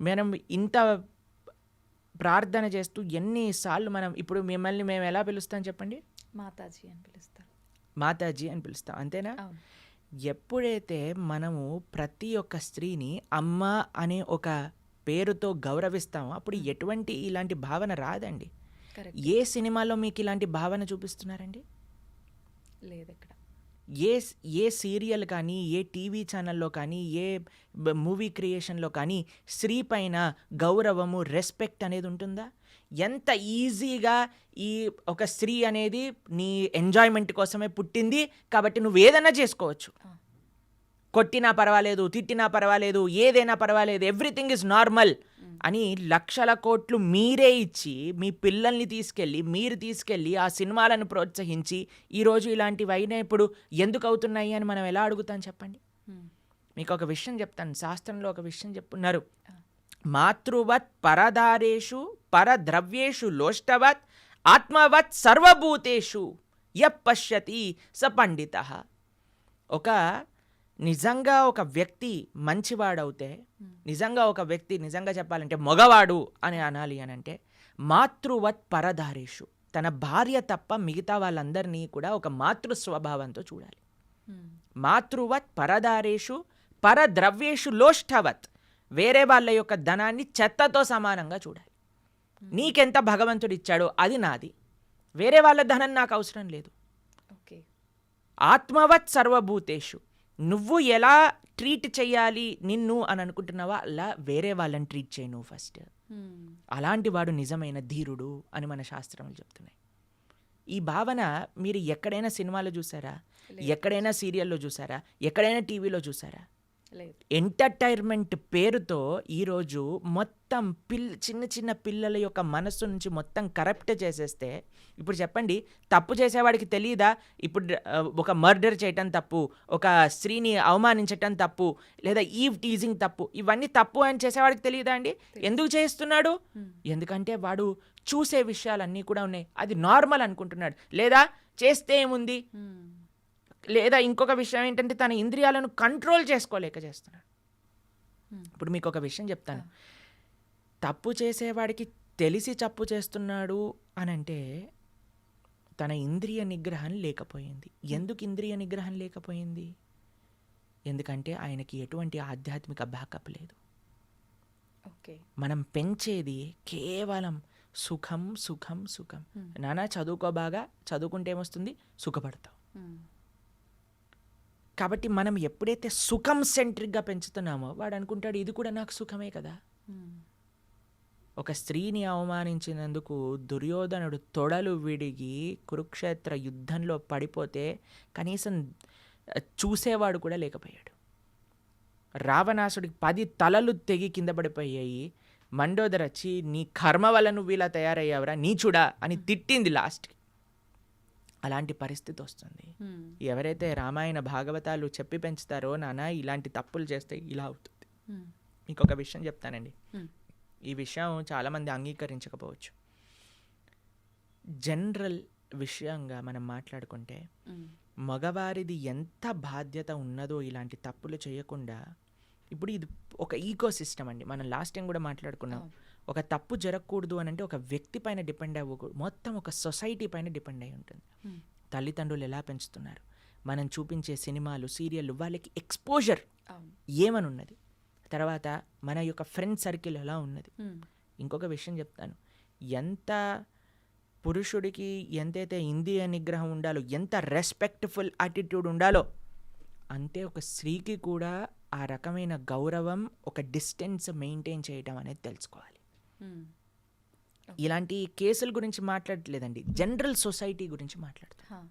మనం ఇంత ప్రార్థన చేస్తూ ఎన్నిసార్లు మనం ఇప్పుడు మిమ్మల్ని మేము ఎలా పిలుస్తాం చెప్పండి? మాతాజీ అని పిలుస్తారు. మాతాజీ అని పిలుస్తాం, అంతేనా? అవును. ఎప్పుడైతే మనము ప్రతి ఒక్క స్త్రీని అమ్మ అనే ఒక పేరుతో గౌరవిస్తామో అప్పుడు ఎటువంటి ఇలాంటి భావన రాదండి. కరెక్ట్. ఏ సినిమాలో మీకు ఇలాంటి భావన చూపిస్తున్నారండి? లేదు ఎక్కడ. ఏ సీరియల్ కానీ, ఏ టీవీ ఛానల్లో కానీ, ఏ మూవీ క్రియేషన్లో కానీ స్త్రీ పైన గౌరవము, రెస్పెక్ట్ అనేది ఉంటుందా? ఎంత ఈజీగా ఈ ఒక స్త్రీ అనేది నీ ఎంజాయ్మెంట్ కోసమే పుట్టింది కాబట్టి నువ్వు ఏదైనా చేసుకోవచ్చు, కొట్టినా పర్వాలేదు, తిట్టినా పర్వాలేదు, ఏదైనా పర్వాలేదు, ఎవ్రీథింగ్ ఈజ్ నార్మల్ అని లక్షల కోట్లు మీరే ఇచ్చి మీ పిల్లల్ని మీరు తీసుకెళ్ళి ఆ సినిమాలను ప్రోత్సహించి ఈరోజు ఇలాంటివి అయినా ఇప్పుడు ఎందుకు అవుతున్నాయి అని మనం ఎలా అడుగుతాం చెప్పండి? మీకు ఒక విషయం చెప్తాను, శాస్త్రంలో ఒక విషయం చెప్పున్నారు. మాతృవత్ పరదారేషు పరద్రవ్యేషు లోష్టవత్ ఆత్మవత్ సర్వభూతేషు యపశ్యతి స పండితః. నిజంగా ఒక వ్యక్తి మంచివాడవుతే, నిజంగా ఒక వ్యక్తి నిజంగా చెప్పాలంటే మగవాడు అని అనాలి అని అంటే మాతృవత్ పరదారేషు, తన భార్య తప్ప మిగతా వాళ్ళందరినీ కూడా ఒక మాతృ స్వభావంతో చూడాలి. మాతృవత్ పరదారేషు పరద్రవ్యేషు లోష్టవత్, వేరే వాళ్ళ యొక్క ధనాన్ని చెత్తతో సమానంగా చూడాలి. నీకెంత భగవంతుడు ఇచ్చాడో అది నాది, వేరే వాళ్ళ ధనం నాకు అవసరం లేదు. ఓకే. ఆత్మవత్ సర్వభూతేషు, నువ్వు ఎలా ట్రీట్ చేయాలి నిన్ను అని అనుకుంటున్నావా అలా వేరే వాళ్ళని ట్రీట్ చేయి నువ్వు ఫస్ట్. అలాంటి వాడు నిజమైన ధీరుడు అని మన శాస్త్రములు చెప్తున్నాయి. ఈ భావన మీరు ఎక్కడైనా సినిమాలో చూసారా? ఎక్కడైనా సీరియల్లో చూసారా? ఎక్కడైనా టీవీలో చూసారా? ఎంటర్టైన్మెంట్ పేరుతో ఈరోజు మొత్తం చిన్న చిన్న పిల్లల యొక్క మనస్సు నుంచి మొత్తం కరప్ట్ చేసేస్తే, ఇప్పుడు చెప్పండి, తప్పు చేసేవాడికి తెలియదా ఇప్పుడు ఒక మర్డర్ చేయటం తప్పు, ఒక స్త్రీని అవమానించటం తప్పు, లేదా ఈవ్ టీజింగ్ తప్పు, ఇవన్నీ తప్పు అని చేసేవాడికి తెలియదా అండి? ఎందుకు చేస్తున్నాడు? ఎందుకంటే వాడు చూసే విషయాలన్నీ కూడా ఉన్నాయి, అది నార్మల్ అనుకుంటున్నాడు. లేదా చేస్తే ఏముంది, లేదా ఇంకొక విషయం ఏంటంటే తన ఇంద్రియాలను కంట్రోల్ చేసుకోలేక చేస్తున్నాడు. ఇప్పుడు మీకు ఒక విషయం చెప్తాను, తప్పు చేసేవాడికి తెలిసి తప్పు చేస్తున్నాడు అని అంటే తన ఇంద్రియ నిగ్రహం లేకపోయింది. ఎందుకు ఇంద్రియ నిగ్రహం లేకపోయింది? ఎందుకంటే ఆయనకి ఎటువంటి ఆధ్యాత్మిక బ్యాకప్ లేదు. మనం పెంచేది కేవలం సుఖం సుఖం సుఖం. నానా చదువుకో, బాగా చదువుకుంటే ఏమొస్తుంది, సుఖపడతావు. కాబట్టి మనం ఎప్పుడైతే సుఖం సెంట్రిక్గా పెంచుతున్నామో వాడు అనుకుంటాడు ఇది కూడా నాకు సుఖమే కదా. ఒక స్త్రీని అవమానించినందుకు దుర్యోధనుడు తొడలు విడిగి కురుక్షేత్ర యుద్ధంలో పడిపోతే కనీసం చూసేవాడు కూడా లేకపోయాడు. రావణాసుడికి 10 తలలు తెగి కింద పడిపోయాయి. మండోదర వచ్చి నీ కర్మ వల్ల నువ్వు ఇలా తయారయ్యావురా నీచుడా అని తిట్టింది లాస్ట్కి. అలాంటి పరిస్థితి వస్తుంది. ఎవరైతే రామాయణ భాగవతాలు చెప్పి పెంచుతారో నాన్న ఇలాంటి తప్పులు చేస్తే ఇలా అవుతుంది. మీకు ఒక విషయం చెప్తానండి, ఈ విషయం చాలామంది అంగీకరించకపోవచ్చు. జనరల్ విషయంగా మనం మాట్లాడుకుంటే మగవారిది ఎంత బాధ్యత ఉన్నదో ఇలాంటి తప్పులు చేయకుండా. ఇప్పుడు ఇది ఒక ఈకో సిస్టమ్ అండి, మనం లాస్ట్ టైం కూడా మాట్లాడుకున్నాం. ఒక తప్పు జరగకూడదు అని అంటే ఒక వ్యక్తి పైన డిపెండ్ అవ్వకూడదు, మొత్తం ఒక సొసైటీ పైన డిపెండ్ అయి ఉంటుంది. తల్లిదండ్రులు ఎలా పెంచుతున్నారు, మనం చూపించే సినిమాలు, సీరియళ్ళు, వాళ్ళకి ఎక్స్పోజర్ ఏమని ఉన్నది, తర్వాత మన యొక్క ఫ్రెండ్ సర్కిల్ ఎలా ఉన్నది. ఇంకొక విషయం చెప్తాను, ఎంత పురుషుడికి ఎంతైతే ఇంద్రియ నిగ్రహం ఉండాలో, ఎంత రెస్పెక్ట్ఫుల్ యాటిట్యూడ్ ఉండాలో, అంతే ఒక స్త్రీకి కూడా ఆ రకమైన గౌరవం, ఒక డిస్టెన్స్ మెయింటైన్ చేయడం అనేది తెలుసుకోవాలి. ఇలాంటి కేసుల గురించి మాట్లాడట్లేదండి, జనరల్ సొసైటీ గురించి మాట్లాడుతాం.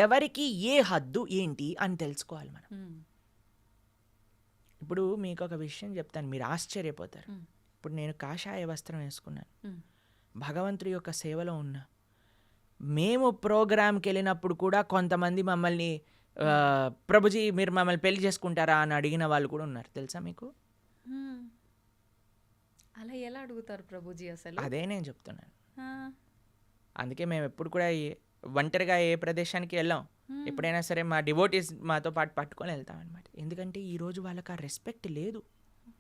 ఎవరికి ఏ హద్దు ఏంటి అని తెలుసుకోవాలి మనం. ఇప్పుడు మీకు ఒక విషయం చెప్తాను, మీరు ఆశ్చర్యపోతారు. ఇప్పుడు నేను కాషాయ వస్త్రం వేసుకున్నాను, భగవంతుడి యొక్క సేవలో ఉన్నా. మేము ప్రోగ్రామ్కి వెళ్ళినప్పుడు కూడా కొంతమంది మమ్మల్ని ప్రభుజీ మీరు మమ్మల్ని పెళ్లి చేసుకుంటారా అని అడిగిన వాళ్ళు కూడా ఉన్నారు, తెలుసా మీకు? అలా ఎలా అడుగుతారు ప్రభుజీ అసలు? అదే నేను చెప్తున్నాను. అందుకే మేము ఎప్పుడు కూడా ఒంటరిగా ఏ ప్రదేశానికి వెళ్ళాం, ఎప్పుడైనా సరే మా డివోటీస్ మాతో పాటు పట్టుకొని వెళ్తాం అనమాట. ఎందుకంటే ఈరోజు వాళ్ళకి ఆ రెస్పెక్ట్ లేదు.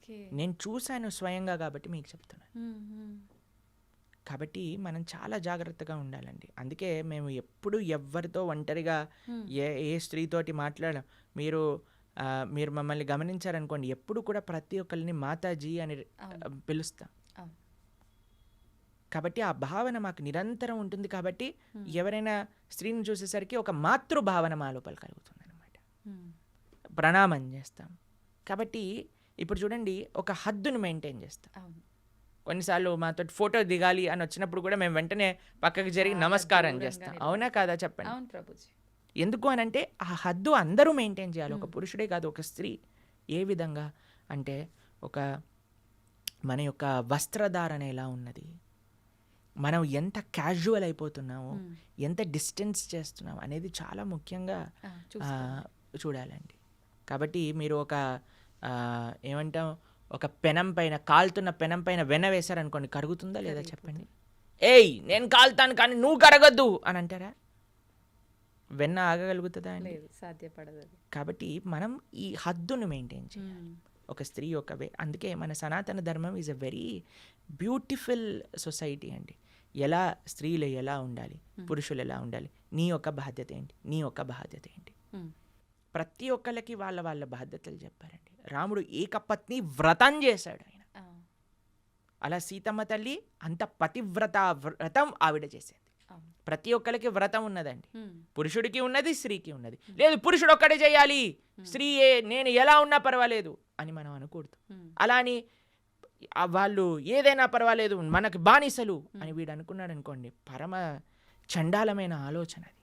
ఓకే. నేను చూశాను స్వయంగా కాబట్టి మీకు చెప్తున్నాను. కాబట్టి మనం చాలా జాగ్రత్తగా ఉండాలండి. అందుకే మేము ఎప్పుడు ఎవ్వరితో ఒంటరిగా ఏ స్త్రీతోటి మాట్లాడాం. మీరు మమ్మల్ని గమనించారనుకోండి, ఎప్పుడు కూడా ప్రతి ఒక్కరిని మాతాజీ అని పిలుస్తాం. అవును. కాబట్టి ఆ భావన మాకు నిరంతరం ఉంటుంది. కాబట్టి ఎవరైనా స్త్రీని చూసేసరికి ఒక మాతృ భావన మా లోపల కలుగుతుంది అనమాట. ప్రణామం చేస్తాం. కాబట్టి ఇప్పుడు చూడండి, ఒక హద్దును మెయింటైన్ చేస్తాం. అవును. కొన్నిసార్లు మాతో ఫోటో దిగాలి అని వచ్చినప్పుడు కూడా మేము వెంటనే పక్కకి జరిగి నమస్కారం దూరంగా చేస్తాం. అవునా కాదా చెప్పండి. అవును ప్రభుజీ. ఎందుకు అనంటే ఆ హద్దు అందరూ మెయింటైన్ చేయాలి. ఒక పురుషుడే కాదు, ఒక స్త్రీ. ఏ విధంగా అంటే మన యొక్క వస్త్రధారణ ఎలా ఉన్నది, మనం ఎంత క్యాజువల్ అయిపోతున్నాము, ఎంత డిస్టెన్స్ చేస్తున్నాం అనేది చాలా ముఖ్యంగా చూడాలండి. కాబట్టి మీరు ఏమంటాం, ఒక పెనం పైన, కాలుతున్న పెనం పైన వెన్న వేశారనుకోండి, కరుగుతుందా లేదా చెప్పండి. ఏయ్ నేను కాలుతాను కానీ నువ్వు కరగొద్దు అని అంటారా? వెన్న ఆగగలుగుతుందా అండి? లేదు, సాధ్యపడదు అది. కాబట్టి మనం ఈ హద్దును మెయింటైన్ చేయాలి. ఒక స్త్రీ అందుకే మన సనాతన ధర్మం is a very beautiful society అండి. ఎలా స్త్రీలు ఎలా ఉండాలి, పురుషులు ఎలా ఉండాలి, నీ యొక్క బాధ్యత ఏంటి, నీ యొక్క బాధ్యత ఏంటి, ప్రతి ఒక్కళ్ళకి వాళ్ళ వాళ్ళ బాధ్యతలు చెప్పారండి. రాముడు ఏకపత్ని వ్రతం చేశాడు ఆయన. అలా సీతమ్మ తల్లి అంత పతివ్రత వ్రతం ఆవిడ చేసేది. ప్రతి ఒక్కరికి వ్రతం ఉన్నదండి. పురుషుడికి ఉన్నది, స్త్రీకి ఉన్నది. లేదు పురుషుడు ఒక్కడే చేయాలి, స్త్రీ నేను ఎలా ఉన్నా పర్వాలేదు అని మనం అనకూడదు. అలా అని వాళ్ళు ఏదైనా పర్వాలేదు మనకు బానిసలు అని వీడు అనుకున్నాడు అనుకోండి, పరమ చండాలమైన ఆలోచన అది.